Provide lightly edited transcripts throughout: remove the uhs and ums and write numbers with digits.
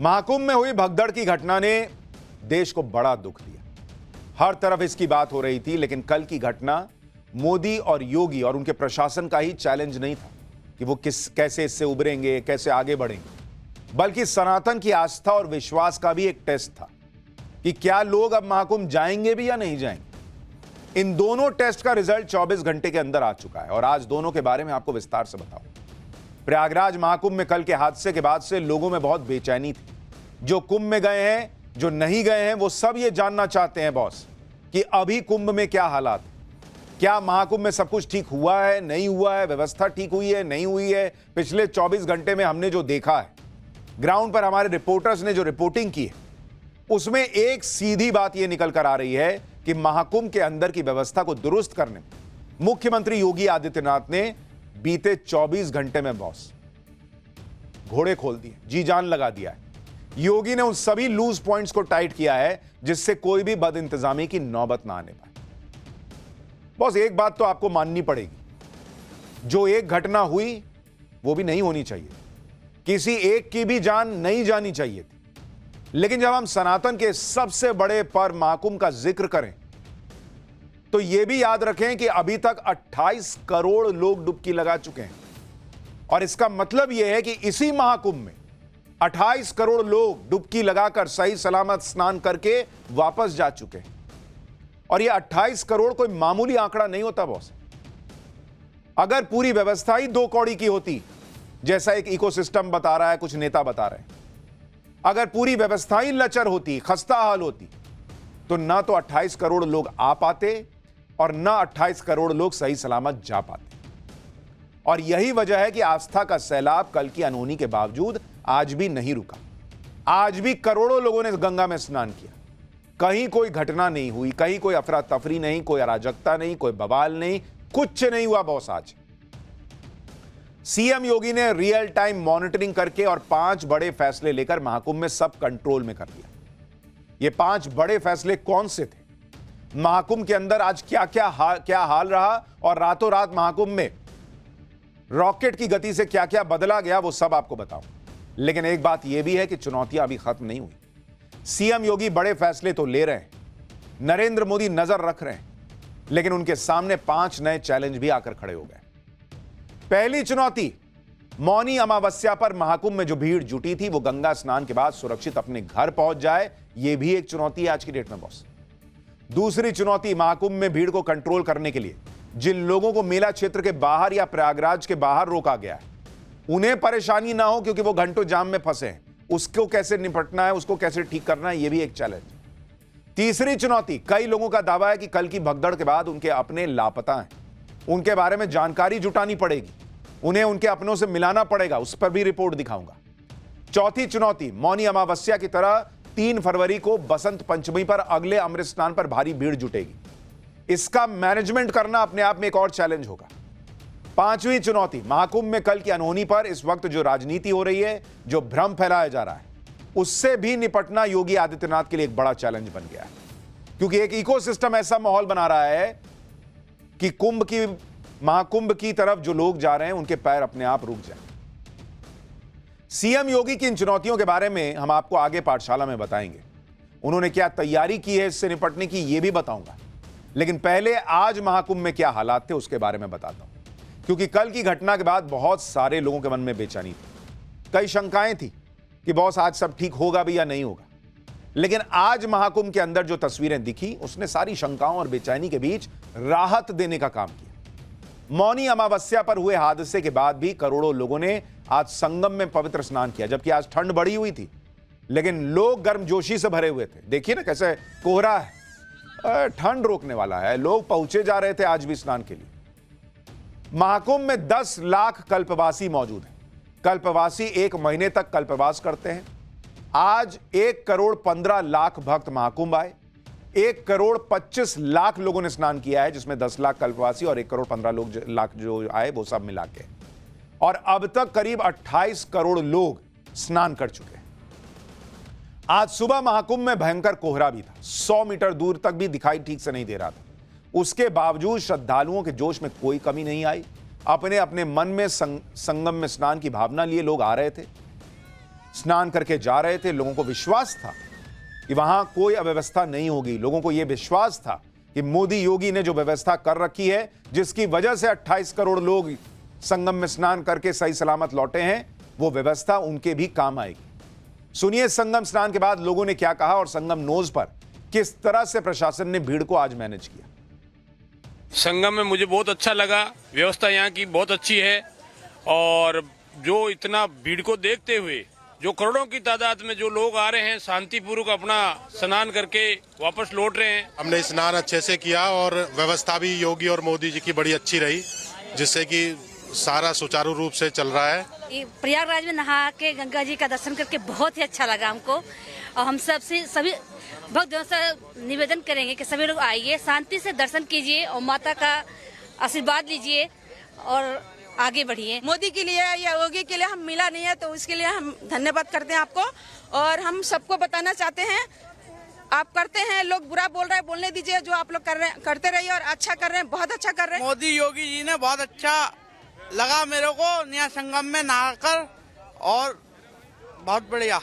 महाकुंभ में हुई भगदड़ की घटना ने देश को बड़ा दुख दिया। हर तरफ इसकी बात हो रही थी, लेकिन कल की घटना मोदी और योगी और उनके प्रशासन का ही चैलेंज नहीं था कि वो कैसे इससे उबरेंगे, कैसे आगे बढ़ेंगे, बल्कि सनातन की आस्था और विश्वास का भी एक टेस्ट था कि क्या लोग अब महाकुंभ जाएंगे भी या नहीं जाएंगे। इन दोनों टेस्ट का रिजल्ट 24 घंटे के अंदर आ चुका है और आज दोनों के बारे में आपको विस्तार से बताऊं। प्रयागराज महाकुंभ में कल के हादसे के बाद से लोगों में बहुत बेचैनी थी। जो कुंभ में गए हैं, जो नहीं गए हैं, वो सब ये जानना चाहते हैं बॉस कि अभी कुंभ में क्या हालात, क्या महाकुंभ में सब कुछ ठीक हुआ है, नहीं हुआ है, व्यवस्था ठीक हुई है, नहीं हुई है। पिछले 24 घंटे में हमने जो देखा है, ग्राउंड पर हमारे रिपोर्टर्स ने जो रिपोर्टिंग की है, उसमें एक सीधी बात यह निकल कर आ रही है कि महाकुंभ के अंदर की व्यवस्था को दुरुस्त करने में मुख्यमंत्री योगी आदित्यनाथ ने बीते 24 घंटे में बॉस घोड़े खोल दिए, जी जान लगा दिया है। योगी ने उन सभी लूज पॉइंट्स को टाइट किया है जिससे कोई भी बदइंतजामी की नौबत ना आने पाए। बॉस एक बात तो आपको माननी पड़ेगी, जो एक घटना हुई वो भी नहीं होनी चाहिए, किसी एक की भी जान नहीं जानी चाहिए थी। लेकिन जब हम सनातन के सबसे बड़े पर्व महाकुंभ का जिक्र करें तो यह भी याद रखें कि अभी तक 28 करोड़ लोग डुबकी लगा चुके हैं और इसका मतलब यह है कि इसी महाकुंभ में 28 करोड़ लोग डुबकी लगाकर सही सलामत स्नान करके वापस जा चुके हैं। और यह 28 करोड़ कोई मामूली आंकड़ा नहीं होता बॉस। अगर पूरी व्यवस्था ही 2 कौड़ी की होती, जैसा एक इकोसिस्टम बता रहा है, कुछ नेता बता रहे हैं, अगर पूरी व्यवस्था ही लचर होती, खस्ता हाल होती, तो ना तो 28 करोड़ लोग आ पाते और ना 28 करोड़ लोग सही सलामत जा पाते। और यही वजह है कि आस्था का सैलाब कल की अनहोनी के बावजूद आज भी नहीं रुका। आज भी करोड़ों लोगों ने गंगा में स्नान किया। कहीं कोई घटना नहीं हुई, कहीं कोई अफरा तफरी नहीं, कोई अराजकता नहीं, कोई बवाल नहीं, कुछ नहीं हुआ बॉस। आज सीएम योगी ने रियल टाइम मॉनिटरिंग करके और 5 बड़े फैसले लेकर महाकुंभ में सब कंट्रोल में कर दिया। ये 5 बड़े फैसले कौन से थे, महाकुंभ के अंदर आज क्या हाल रहा और रातों रात महाकुंभ में रॉकेट की गति से क्या क्या बदला गया, वो सब आपको बताऊं। लेकिन एक बात यह भी है कि चुनौतियां अभी खत्म नहीं हुई। सीएम योगी बड़े फैसले तो ले रहे हैं, नरेंद्र मोदी नजर रख रहे हैं, लेकिन उनके सामने 5 नए चैलेंज भी आकर खड़े हो गए। पहली चुनौती, मौनी अमावस्या पर महाकुंभ में जो भीड़ जुटी थी वो गंगा स्नान के बाद सुरक्षित अपने घर पहुंच जाए। यह भी एक चुनौती है आज की डेट में बॉस। दूसरी चुनौती, महाकुंभ में भीड़ को कंट्रोल करने के लिए जिन लोगों को मेला क्षेत्र के बाहर या प्रयागराज के बाहर रोका गया है, उन्हें परेशानी ना हो क्योंकि वो घंटों जाम में फंसे हैं। उसको कैसे निपटना है, उसको कैसे ठीक करना है, यह भी एक चैलेंज। तीसरी चुनौती, कई लोगों का दावा है कि कल की भगदड़ के बाद उनके अपने लापता हैं, उनके बारे में जानकारी जुटानी पड़ेगी, उन्हें उनके अपनों से मिलाना पड़ेगा, उस पर भी रिपोर्ट दिखाऊंगा। चौथी चुनौती, मौनी अमावस्या की तरह 3 फरवरी को बसंत पंचमी पर अगले अमृत स्नान पर भारी भीड़ जुटेगी। इसका मैनेजमेंट करना अपने आप में एक और चैलेंज होगा। पांचवी चुनौती, महाकुंभ में कल की अनहोनी पर इस वक्त जो राजनीति हो रही है, जो भ्रम फैलाया जा रहा है, उससे भी निपटना योगी आदित्यनाथ के लिए एक बड़ा चैलेंज बन गया है। क्योंकि एक इकोसिस्टम ऐसा माहौल बना रहा है कि महाकुंभ की तरफ जो लोग जा रहे हैं उनके पैर अपने आप रुक जाएं। सीएम योगी की इन चुनौतियों के बारे में हम आपको आगे पाठशाला में बताएंगे। उन्होंने क्या तैयारी की है इससे निपटने की, यह भी बताऊंगा। लेकिन पहले आज महाकुंभ में क्या हालात थे उसके बारे में बताता हूं, क्योंकि कल की घटना के बाद बहुत सारे लोगों के मन में बेचैनी थी, कई शंकाएं थी कि बॉस आज सब ठीक होगा भी या नहीं होगा। लेकिन आज महाकुंभ के अंदर जो तस्वीरें दिखी, उसने सारी शंकाओं और बेचैनी के बीच राहत देने का काम किया। मौनी अमावस्या पर हुए हादसे के बाद भी करोड़ों लोगों ने आज संगम में पवित्र स्नान किया, जबकि आज ठंड बढ़ी हुई थी, लेकिन लोग गर्मजोशी से भरे हुए थे। देखिए ना कैसे कोहरा है, ठंड रोकने वाला है, लोग पहुंचे जा रहे थे आज भी स्नान के लिए। महाकुंभ में 10 लाख कल्पवासी मौजूद हैं। कल्पवासी 1 महीने तक कल्पवास करते हैं। आज 1 करोड़ 15 लाख भक्त महाकुंभ आए। 1 करोड़ 25 लाख लोगों ने स्नान किया है, जिसमें 10 लाख कल्पवासी और 1 करोड़ 15 लाख जो आए वो सब मिला के। और अब तक करीब 28 करोड़ लोग स्नान कर चुके हैं। आज सुबह महाकुंभ में भयंकर कोहरा भी था, 100 मीटर दूर तक भी दिखाई ठीक से नहीं दे रहा था। उसके बावजूद श्रद्धालुओं के जोश में कोई कमी नहीं आई। अपने अपने मन में संगम में स्नान की भावना लिए लोग आ रहे थे। स्नान करके जा रहे थे। लोगों को विश्वास था कि वहां कोई अव्यवस्था नहीं होगी। लोगों को यह विश्वास था कि मोदी योगी ने जो व्यवस्था कर रखी है, जिसकी वजह से 28 करोड़ लोग संगम में स्नान करके सही सलामत लौटे हैं, वो व्यवस्था उनके भी काम आएगी। सुनिए संगम स्नान के बाद लोगों ने क्या कहा और संगम नोज पर किस तरह से प्रशासन ने भीड़ को आज मैनेज किया। संगम में मुझे बहुत अच्छा लगा, व्यवस्था यहाँ की बहुत अच्छी है और जो इतना भीड़ को देखते हुए जो करोड़ों की तादाद में जो लोग आ रहे हैं, शांतिपूर्वक अपना स्नान करके वापस लौट रहे हैं। हमने स्नान अच्छे से किया और व्यवस्था भी योगी और मोदी जी की बड़ी अच्छी रही, जिससे कि सारा सुचारू रूप से चल रहा है। प्रयागराज में नहा के गंगा जी का दर्शन करके बहुत ही अच्छा लगा हमको और हम सभी भक्तों से निवेदन करेंगे कि सभी लोग आइए, शांति से दर्शन कीजिए और माता का आशीर्वाद लीजिए और आगे बढ़िए। मोदी के लिए या योगी के लिए हम मिला नहीं है, तो उसके लिए हम धन्यवाद करते हैं आपको। और हम सबको बताना चाहते हैं, आप करते हैं, लोग बुरा बोल रहे हैं, बोलने दीजिए। जो आप लोग कर रहे हैं करते रहिए और अच्छा कर रहे हैं, बहुत अच्छा कर रहे हैं। मोदी योगी जी ने बहुत अच्छा लगा मेरे को नया संगम में नहाकर और बहुत बढ़िया।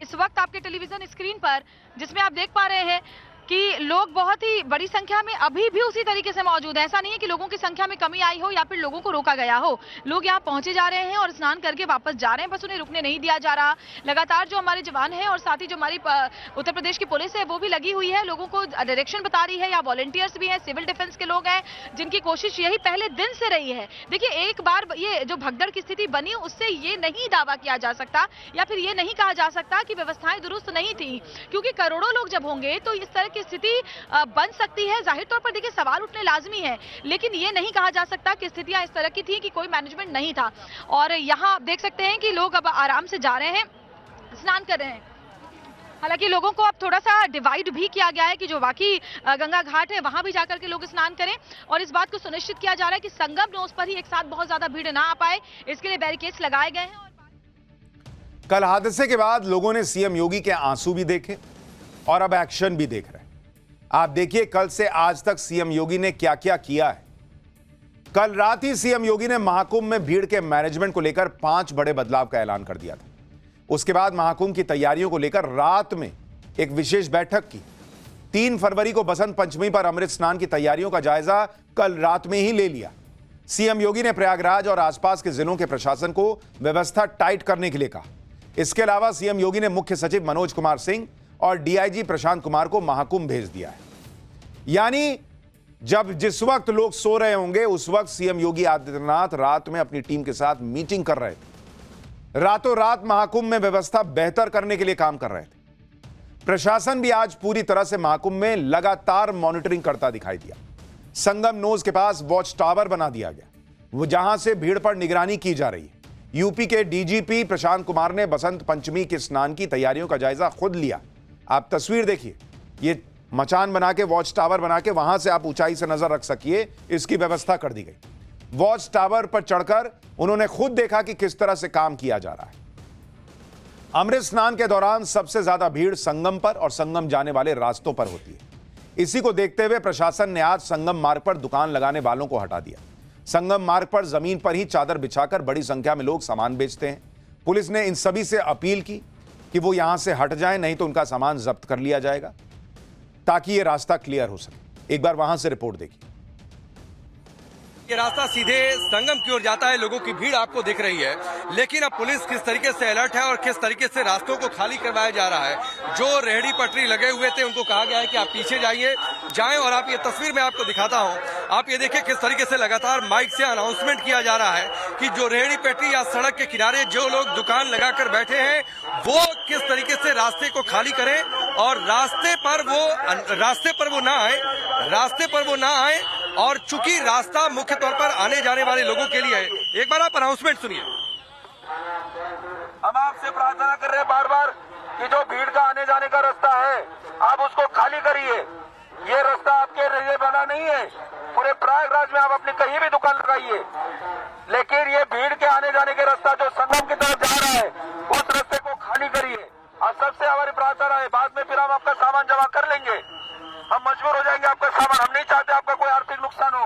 इस वक्त आपके टेलीविजन स्क्रीन पर जिसमें आप देख पा रहे हैं कि लोग बहुत ही बड़ी संख्या में अभी भी उसी तरीके से मौजूद हैं। ऐसा नहीं है कि लोगों की संख्या में कमी आई हो या फिर लोगों को रोका गया हो। लोग यहाँ पहुंचे जा रहे हैं और स्नान करके वापस जा रहे हैं, बस उन्हें रुकने नहीं दिया जा रहा। लगातार जो हमारे जवान हैं और साथ ही जो हमारी उत्तर प्रदेश की पुलिस है वो भी लगी हुई है, लोगों को डायरेक्शन बता रही है। या वॉलंटियर्स भी हैं, सिविल डिफेंस के लोग हैं, जिनकी कोशिश यही पहले दिन से रही है। देखिए, एक बार ये जो भगदड़ की स्थिति बनी उससे ये नहीं दावा किया जा सकता या फिर ये नहीं कहा जा सकता कि व्यवस्थाएं दुरुस्त नहीं थी, क्योंकि करोड़ों लोग जब होंगे तो इस तरह की स्थिति बन सकती है। जाहिर तौर पर देखिए सवाल उठने लाजमी है, लेकिन ये नहीं कहा जा सकता कि स्थितियां इस तरह की थी कि कोई मैनेजमेंट नहीं था। और यहाँ आप देख सकते हैं कि लोग अब आराम से जा रहे हैं, स्नान कर रहे हैं। हालांकि लोगों को अब थोड़ा सा डिवाइड भी किया गया है कि जो बाकी गंगा घाट है वहां भी जाकर के लोग स्नान करें और इस बात को सुनिश्चित किया जा रहा है कि संगम नोज पर ही एक साथ बहुत ज्यादा भीड़ ना आ पाए, इसके लिए बैरिकेड्स लगाए गए हैं। कल हादसे के बाद लोगों ने सीएम योगी के आंसू भी देखे और अब एक्शन भी देख रहे हैं। आप देखिए कल से आज तक सीएम योगी ने क्या क्या किया है। कल रात ही सीएम योगी ने महाकुंभ में भीड़ के मैनेजमेंट को लेकर 5 बड़े बदलाव का ऐलान कर दिया था। उसके बाद महाकुंभ की तैयारियों को लेकर रात में एक विशेष बैठक की। 3 फरवरी को बसंत पंचमी पर अमृत स्नान की तैयारियों का जायजा कल रात में ही ले लिया। सीएम योगी ने प्रयागराज और आसपास के जिलों के प्रशासन को व्यवस्था टाइट करने के लिए कहा। इसके अलावा सीएम योगी ने मुख्य सचिव मनोज कुमार सिंह और डीआईजी प्रशांत कुमार को महाकुंभ भेज दिया है। यानी जब जिस वक्त लोग सो रहे होंगे उस वक्त सीएम योगी आदित्यनाथ रात में अपनी टीम के साथ मीटिंग कर रहे थे। रातों रात महाकुंभ में व्यवस्था बेहतर करने के लिए काम कर रहे थे। प्रशासन भी आज पूरी तरह से महाकुंभ में लगातार मॉनिटरिंग करता दिखाई दिया। संगम नोज के पास वॉच टावर बना दिया गया, वो जहां से भीड़ पर निगरानी की जा रही है। यूपी के डीजीपी प्रशांत कुमार ने बसंत पंचमी के स्नान की तैयारियों का जायजा खुद लिया। आप तस्वीर देखिए, ये मचान बना के वॉच टावर बना के वहां से आप ऊंचाई से नजर रख सकिए, इसकी व्यवस्था कर दी गई। वॉच टावर पर चढ़कर उन्होंने खुद देखा कि किस तरह से काम किया जा रहा है। अमृत स्नान के दौरान सबसे ज्यादा भीड़ संगम पर और संगम जाने वाले रास्तों पर होती है। इसी को देखते हुए प्रशासन ने आज संगम मार्ग पर दुकान लगाने वालों को हटा दिया। संगम मार्ग पर जमीन पर ही चादर बिछाकर बड़ी संख्या में लोग सामान बेचते हैं। पुलिस ने इन सभी से अपील की कि वो यहां से हट जाएं, नहीं तो उनका सामान जब्त कर लिया जाएगा, ताकि ये रास्ता क्लियर हो सके। एक बार वहां से रिपोर्ट देखिए। ये रास्ता सीधे संगम की ओर जाता है, लोगों की भीड़ आपको दिख रही है, लेकिन अब पुलिस किस तरीके से अलर्ट है और किस तरीके से रास्तों को खाली करवाया जा रहा है। जो रेहड़ी पटरी लगे हुए थे उनको कहा गया है कि आप पीछे जाएं और आप ये तस्वीर में आपको दिखाता हूं। आप ये देखिए किस तरीके से लगातार माइक से अनाउंसमेंट किया जा रहा है कि जो रेहड़ी पटरी या सड़क के किनारे जो लोग दुकान लगाकर बैठे हैं वो किस तरीके से रास्ते को खाली करें और रास्ते पर वो ना आए और चूंकि रास्ता मुख्य तौर पर आने जाने वाले लोगों के लिए है। एक बार आप अनाउंसमेंट सुनिए। हम आपसे प्रार्थना कर रहे हैं बार बार कि जो भीड़ का आने जाने का रास्ता है आप उसको खाली करिए। ये रास्ता आपके लिए बना नहीं है। पूरे प्रयागराज में आप अपनी कहीं भी दुकान लगाइए, लेकिन ये भीड़ के आने जाने के रास्ता जो संगम की तरफ जा रहा है उस रास्ते को खाली करिए। आप सबसे हमारी प्रार्थना है, बाद में फिर हम आपका सामान जमा कर लेंगे। हम मजबूर हो जाएंगे आपका सामान, हम नहीं चाहते आपका कोई आर्थिक नुकसान हो।